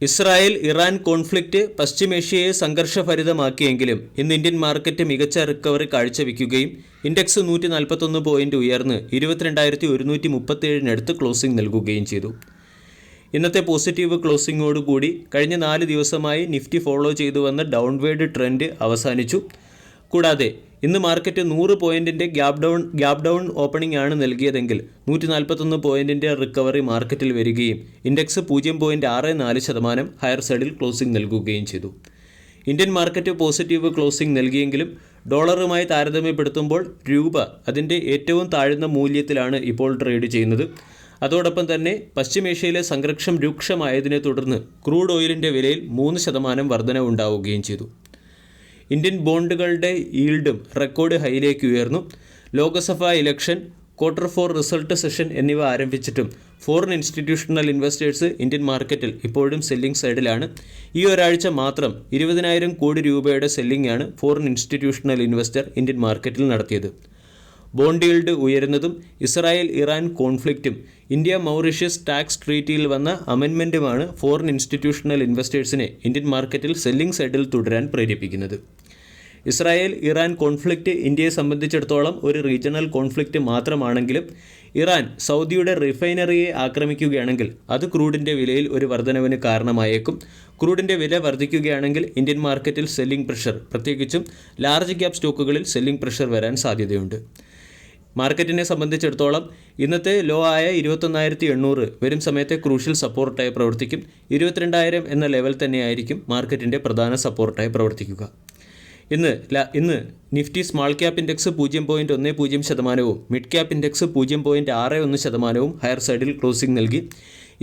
Israel Iran conflict പശ്ചിമേഷ്യയെ സംഘർഷഭരിതമാക്കിയെങ്കിലും ഇന്ന് Indian market മികച്ച recovery കാഴ്ചവെക്കുകയും index 141 point ഉയർന്ന് 22,137 ക്ലോസിംഗ് നൽകുകയും ചെയ്തു. ഇന്നത്തെ പോസിറ്റീവ് ക്ലോസിംഗോടുകൂടി കഴിഞ്ഞ 4 ദിവസമായി നിഫ്റ്റി ഫോളോ ചെയ്തു വന്ന ഡൗൺവേർഡ് ട്രെൻഡ് അവസാനിച്ചു. കൂടാതെ ഇന്ന് മാർക്കറ്റ് 100 പോയിന്റിൻ്റെ ഗ്യാപ് ഡൗൺ ഓപ്പണിംഗ് ആണ് നൽകിയതെങ്കിൽ 141 പോയിന്റിൻ്റെ റിക്കവറി മാർക്കറ്റിൽ വരികയും ഇൻഡെക്സ് 0.64% ഹയർ സൈഡിൽ ക്ലോസിംഗ് നൽകുകയും ചെയ്തു. ഇന്ത്യൻ മാർക്കറ്റ് പോസിറ്റീവ് ക്ലോസിംഗ് നൽകിയെങ്കിലും ഡോളറുമായി താരതമ്യപ്പെടുത്തുമ്പോൾ രൂപ അതിൻ്റെ ഏറ്റവും താഴ്ന്ന മൂല്യത്തിലാണ് ഇപ്പോൾ ട്രേഡ് ചെയ്യുന്നത്. അതോടൊപ്പം തന്നെ പശ്ചിമേഷ്യയിലെ സംഘർഷം രൂക്ഷമായതിനെ തുടർന്ന് ക്രൂഡ് ഓയിലിൻ്റെ വിലയിൽ 3% വർധന ഉണ്ടാവുകയും ചെയ്തു. ഇന്ത്യൻ ബോണ്ടുകളുടെ ഈൽഡും റെക്കോർഡ് ഹൈയിലേക്ക് ഉയർന്നു. Lok Sabha election, Q4 result session എന്നിവ ആരംഭിച്ചിട്ടും ഫോറിൻ ഇൻസ്റ്റിറ്റ്യൂഷണൽ ഇൻവെസ്റ്റേഴ്സ് ഇന്ത്യൻ മാർക്കറ്റിൽ ഇപ്പോഴും സെല്ലിംഗ് സൈഡിലാണ്. ഈ ഒരാഴ്ച മാത്രം 20,000 കോടി രൂപയുടെ സെല്ലിംഗ് ആണ് ഫോറിൻ ഇൻസ്റ്റിറ്റ്യൂഷണൽ ഇൻവെസ്റ്റർ ഇന്ത്യൻ മാർക്കറ്റിൽ നടത്തിയത്. ബോണ്ട് ഈൽഡ് ഉയരുന്നതും ഇസ്രായേൽ ഇറാൻ കോൺഫ്ലിക്റ്റും ഇന്ത്യ മൗറീഷ്യസ് ടാക്സ് ട്രീറ്റിയിൽ വന്ന അമെൻമെൻറ്റുമാണ് ഫോറിൻ ഇൻസ്റ്റിറ്റ്യൂഷണൽ ഇൻവെസ്റ്റേഴ്സിനെ ഇന്ത്യൻ മാർക്കറ്റിൽ സെല്ലിംഗ് സൈഡിൽ തുടരാൻ പ്രേരിപ്പിക്കുന്നത്. ഇസ്രായേൽ ഇറാൻ കോൺഫ്ലിക്റ്റ് ഇന്ത്യയെ സംബന്ധിച്ചിടത്തോളം ഒരു റീജിയണൽ കോൺഫ്ലിക്റ്റ് മാത്രമാണെങ്കിലും ഇറാൻ സൗദിയുടെ റിഫൈനറിയെ ആക്രമിക്കുകയാണെങ്കിൽ അത് ക്രൂഡിൻ്റെ വിലയിൽ ഒരു വർധനവിന് കാരണമായേക്കും. ക്രൂഡിൻ്റെ വില വർദ്ധിക്കുകയാണെങ്കിൽ ഇന്ത്യൻ മാർക്കറ്റിൽ സെല്ലിംഗ് പ്രഷർ, പ്രത്യേകിച്ചും ലാർജ് ക്യാപ് സ്റ്റോക്കുകളിൽ സെല്ലിംഗ് പ്രഷർ വരാൻ സാധ്യതയുണ്ട്. മാർക്കറ്റിനെ സംബന്ധിച്ചിടത്തോളം ഇന്നത്തെ ലോ ആയ 21,800 വരും സമയത്തെ ക്രൂഷ്യൽ സപ്പോർട്ടായി പ്രവർത്തിക്കും. 22,000 എന്ന ലെവൽ തന്നെയായിരിക്കും മാർക്കറ്റിൻ്റെ പ്രധാന സപ്പോർട്ടായി പ്രവർത്തിക്കുക. ഇന്ന് Nifty small cap index 0.10%, mid cap index 0.61% higher സൈഡിൽ ക്ലോസിംഗ് നൽകി.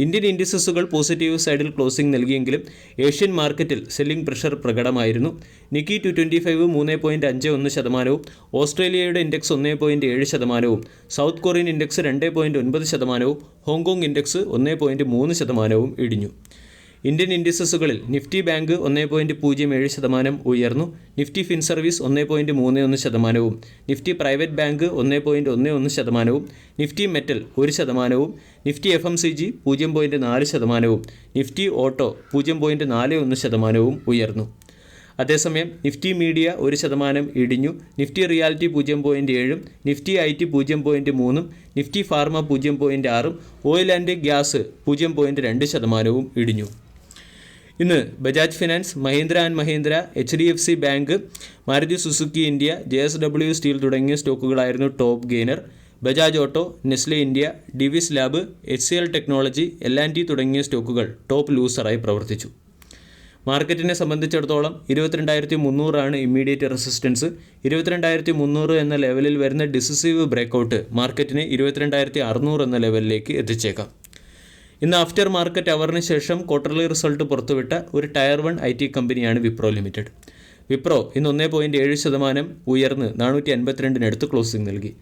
ഇന്ത്യൻ ഇൻഡിസസുകൾ പോസിറ്റീവ് സൈഡിൽ ക്ലോസിംഗ് നൽകിയെങ്കിലും ഏഷ്യൻ മാർക്കറ്റിൽ സെല്ലിംഗ് പ്രഷർ പ്രകടമായിരുന്നു. നിക്കി 225 3.51%, ഓസ്ട്രേലിയയുടെ index 1.7%, South Korean index 2.9%, Hong Kong index 1.3% ഇടിഞ്ഞു. ഇന്ത്യൻ ഇൻഡിസസുകളിൽ നിഫ്റ്റി ബാങ്ക് 1.07% ഉയർന്നു. Nifty fin service 1.31%, Nifty private bank 1.11%, Nifty metal 1%, Nifty FMCG 0.4%, Nifty auto 0.41% ഉയർന്നു. അതേസമയം നിഫ്റ്റി മീഡിയ 1% ഇടിഞ്ഞു. Nifty reality 0.7%, Nifty IT 0.3%, Nifty pharma 0.6%, oil and gas 0.2% ഇടിഞ്ഞു. ഇന്ന് Bajaj Finance, Mahindra and Mahindra, HDFC Bank, Maruti Suzuki India, JSW Steel തുടങ്ങിയ സ്റ്റോക്കുകളായിരുന്നു top gainer. Bajaj Auto, Nestle India, Divi's Lab, HCL Technology, L&T തുടങ്ങിയ സ്റ്റോക്കുകൾ top ലൂസറായി പ്രവർത്തിച്ചു. മാർക്കറ്റിനെ സംബന്ധിച്ചിടത്തോളം 22,300 ഇമ്മീഡിയറ്റ് റെസിസ്റ്റൻസ്. 22,300 എന്ന ലെവലിൽ വരുന്ന ഡിസിസീവ് ബ്രേക്കൗട്ട് മാർക്കറ്റിനെ 22,600 എന്ന ലെവലിലേക്ക് എത്തിച്ചേക്കാം. ഇന്ന് ആഫ്റ്റർ മാർക്കറ്റ് അവറിന് ശേഷം ക്വാർട്ടർലി റിസൾട്ട് പുറത്തുവിട്ട ഒരു ടയർ 1 IT കമ്പനിയാണ് വിപ്രോ ലിമിറ്റഡ്. വിപ്രോ ഇന്ന് 1.7% ഉയർന്ന് 452 ക്ലോസിംഗ് നൽകി.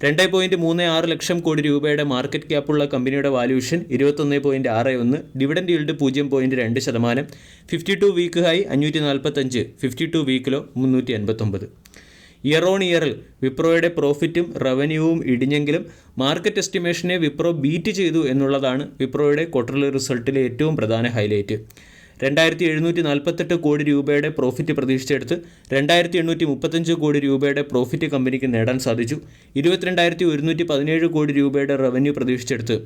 2.36 ലക്ഷം കോടി രൂപയുടെ മാർക്കറ്റ് ക്യാപ്പുള്ള കമ്പനിയുടെ valuation 21.61, dividend yield 0.2%, 52 week high 545, 52 week low 389. Year on ഇയറിൽ വിപ്രോയുടെ പ്രോഫിറ്റും റവന്യൂവും ഇടിഞ്ഞെങ്കിലും മാർക്കറ്റ് എസ്റ്റിമേഷനെ വിപ്രോ ബീറ്റ് ചെയ്തു എന്നുള്ളതാണ് വിപ്രോയുടെ ക്വാർട്ടർലി റിസൾട്ടിലെ ഏറ്റവും പ്രധാന ഹൈലൈറ്റ്. 2,748 കോടി രൂപയുടെ പ്രോഫിറ്റ് പ്രതീക്ഷിച്ചെടുത്ത് 2,835 കോടി രൂപയുടെ പ്രോഫിറ്റ് കമ്പനിക്ക് നേടാൻ സാധിച്ചു. 22,117 കോടി രൂപയുടെ റവന്യൂ പ്രതീക്ഷിച്ചെടുത്ത്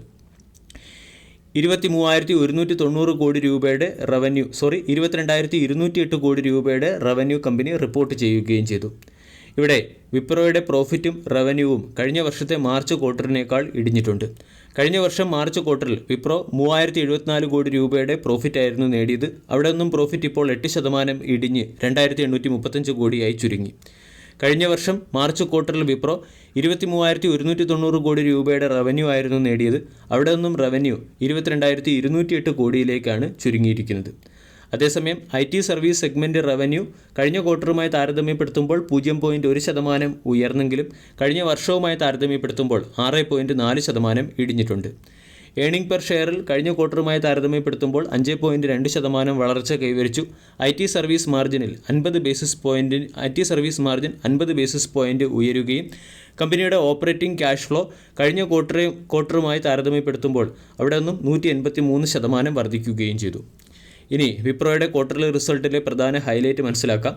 23,190 കോടി രൂപയുടെ 22,208 കോടി രൂപയുടെ റവന്യൂ കമ്പനി റിപ്പോർട്ട് ചെയ്യുകയും ചെയ്തു. ഇവിടെ വിപ്രോയുടെ പ്രോഫിറ്റും റവന്യൂവും കഴിഞ്ഞ വർഷത്തെ മാർച്ച് ക്വാർട്ടറിനേക്കാൾ ഇടിഞ്ഞിട്ടുണ്ട്. കഴിഞ്ഞ വർഷം മാർച്ച് ക്വാർട്ടറിൽ വിപ്രോ 3,074 കോടി രൂപയുടെ പ്രോഫിറ്റായിരുന്നു നേടിയത്. അവിടെ നിന്നും പ്രോഫിറ്റ് ഇപ്പോൾ 8% ഇടിഞ്ഞ് 2,835 കോടിയായി ചുരുങ്ങി. കഴിഞ്ഞ വർഷം മാർച്ച് ക്വാർട്ടറിൽ വിപ്രോ 23,190 കോടി രൂപയുടെ റവന്യൂ ആയിരുന്നു നേടിയത്. അവിടെ നിന്നും റവന്യൂ 22,208 കോടിയിലേക്കാണ് ചുരുങ്ങിയിരിക്കുന്നത്. അതേസമയം IT സർവീസ് സെഗ്മെൻറ്റ് റവന്യൂ കഴിഞ്ഞ ക്വാർട്ടറുമായി താരതമ്യപ്പെടുത്തുമ്പോൾ 0.1% ഉയർന്നെങ്കിലും കഴിഞ്ഞ വർഷവുമായി താരതമ്യപ്പെടുത്തുമ്പോൾ 6.4% ഇടിഞ്ഞിട്ടുണ്ട്. ഏണിംഗ് പെർ ഷെയറിൽ കഴിഞ്ഞ ക്വാർട്ടറുമായി താരതമ്യപ്പെടുത്തുമ്പോൾ 5.2% വളർച്ച കൈവരിച്ചു. IT service margin 50 basis point ഉയരുകയും കമ്പനിയുടെ ഓപ്പറേറ്റിംഗ് ക്യാഷ് ഫ്ലോ കഴിഞ്ഞ ക്വാർട്ടറുമായി താരതമ്യപ്പെടുത്തുമ്പോൾ അവിടെ നിന്നും 183% വർദ്ധിക്കുകയും ചെയ്തു. ഇനി വിപ്രോയുടെ ക്വാർട്ടർലി റിസൾട്ടിലെ പ്രധാന ഹൈലൈറ്റ് മനസ്സിലാക്കാം.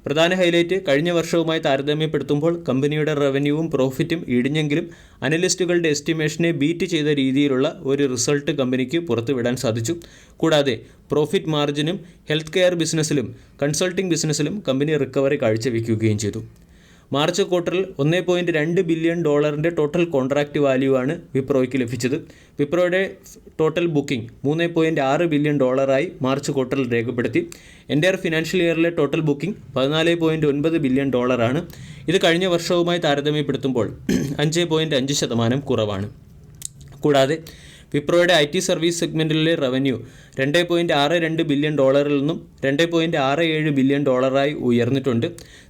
പ്രധാന ഹൈലൈറ്റ് കഴിഞ്ഞ വർഷവുമായി താരതമ്യപ്പെടുത്തുമ്പോൾ കമ്പനിയുടെ റവന്യൂവും പ്രോഫിറ്റും ഇടിഞ്ഞെങ്കിലും അനലിസ്റ്റുകളുടെ എസ്റ്റിമേഷനെ ബീറ്റ് ചെയ്ത രീതിയിലുള്ള ഒരു റിസൾട്ട് കമ്പനിക്ക് പുറത്തുവിടാൻ സാധിച്ചു. കൂടാതെ പ്രോഫിറ്റ് മാർജിനും ഹെൽത്ത് കെയർ ബിസിനസ്സിലും കൺസൾട്ടിംഗ് ബിസിനസ്സിലും കമ്പനി റിക്കവറി കാഴ്ചവെക്കുകയും ചെയ്തു. മാർച്ച് ക്വാർട്ടറിൽ $1.2 ബില്യൺ ടോട്ടൽ കോൺട്രാക്റ്റ് വാല്യൂ ആണ് വിപ്രോയ്ക്ക് ലഭിച്ചത്. വിപ്രോയുടെ ടോട്ടൽ ബുക്കിംഗ് $3.6 ബില്യൺ മാർച്ച് ക്വാർട്ടറിൽ രേഖപ്പെടുത്തി. എൻ്റയർ ഫിനാൻഷ്യൽ ഇയറിലെ ടോട്ടൽ ബുക്കിംഗ് $14.9 ബില്യൺ ആണ്. ഇത് കഴിഞ്ഞ വർഷവുമായി താരതമ്യപ്പെടുത്തുമ്പോൾ 5.5% കുറവാണ്. കൂടാതെ വിപ്രോയുടെ IT സർവീസ് സെഗ്മെൻറ്റിലെ റവന്യൂ $2.62 ബില്യൺ നിന്നും $2.67 ബില്യൺ ഉയർന്നിട്ടുണ്ട്.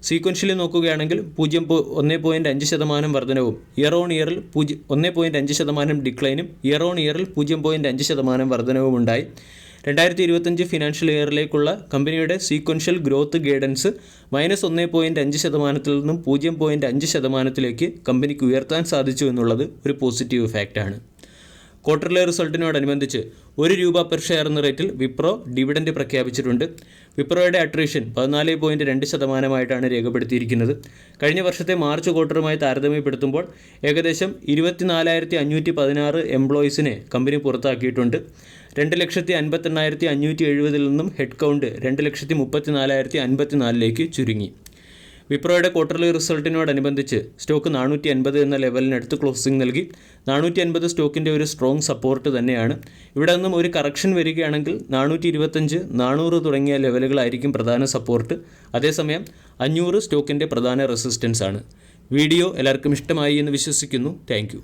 സീക്വൻഷ്യലി നോക്കുകയാണെങ്കിൽ 1.5% വർധനവും ഇയർ ഓൺ ഇയറിൽ 1.5% ഡിക്ലൈനും ഇയർ ഓൺ ഇയറിൽ 0.5% വർധനവും ഉണ്ടായി. 2025 ഫിനാൻഷ്യൽ ഇയറിലേക്കുള്ള കമ്പനിയുടെ സീക്വൻഷ്യൽ ഗ്രോത്ത് ഗൈഡൻസ് -1.5% നിന്നും 0.5%ലേക്ക് കമ്പനിക്ക് ഉയർത്താൻ സാധിച്ചു എന്നുള്ളത് ഒരു പോസിറ്റീവ് ഫാക്റ്റാണ്. ക്വാർട്ടർലി റിസൾട്ടിനോടനുബന്ധിച്ച് ₹1 പെർ ഷെയർ എന്ന റേറ്റിൽ വിപ്രോ ഡിവിഡൻഡ് പ്രഖ്യാപിച്ചിട്ടുണ്ട്. വിപ്രോയുടെ അട്രീഷൻ 14.2% രേഖപ്പെടുത്തിയിരിക്കുന്നത്. കഴിഞ്ഞ വർഷത്തെ മാർച്ച് ക്വാർട്ടറുമായി താരതമ്യപ്പെടുത്തുമ്പോൾ ഏകദേശം 24,516 എംപ്ലോയീസിനെ കമ്പനി പുറത്താക്കിയിട്ടുണ്ട്. 2,58,570 നിന്നും ഹെഡ് കൗണ്ട് 2,34,054 ചുരുങ്ങി. വിപ്രോയുടെ ക്വാർട്ടർലി റിസൾട്ടിനോടനുബന്ധിച്ച് സ്റ്റോക്ക് 450 എന്ന ലെവലിനടുത്ത് ക്ലോസിംഗ് നൽകി. 450 സ്റ്റോക്കിൻ്റെ ഒരു സ്ട്രോങ് സപ്പോർട്ട് തന്നെയാണ്. ഇവിടെ നിന്നും ഒരു കറക്ഷൻ വരികയാണെങ്കിൽ 425, 400 തുടങ്ങിയ ലെവലുകളായിരിക്കും പ്രധാന സപ്പോർട്ട്. അതേസമയം 500 സ്റ്റോക്കിൻ്റെ പ്രധാന റെസിസ്റ്റൻസ് ആണ്. വീഡിയോ എല്ലാവർക്കും ഇഷ്ടമായി എന്ന് വിശ്വസിക്കുന്നു. താങ്ക്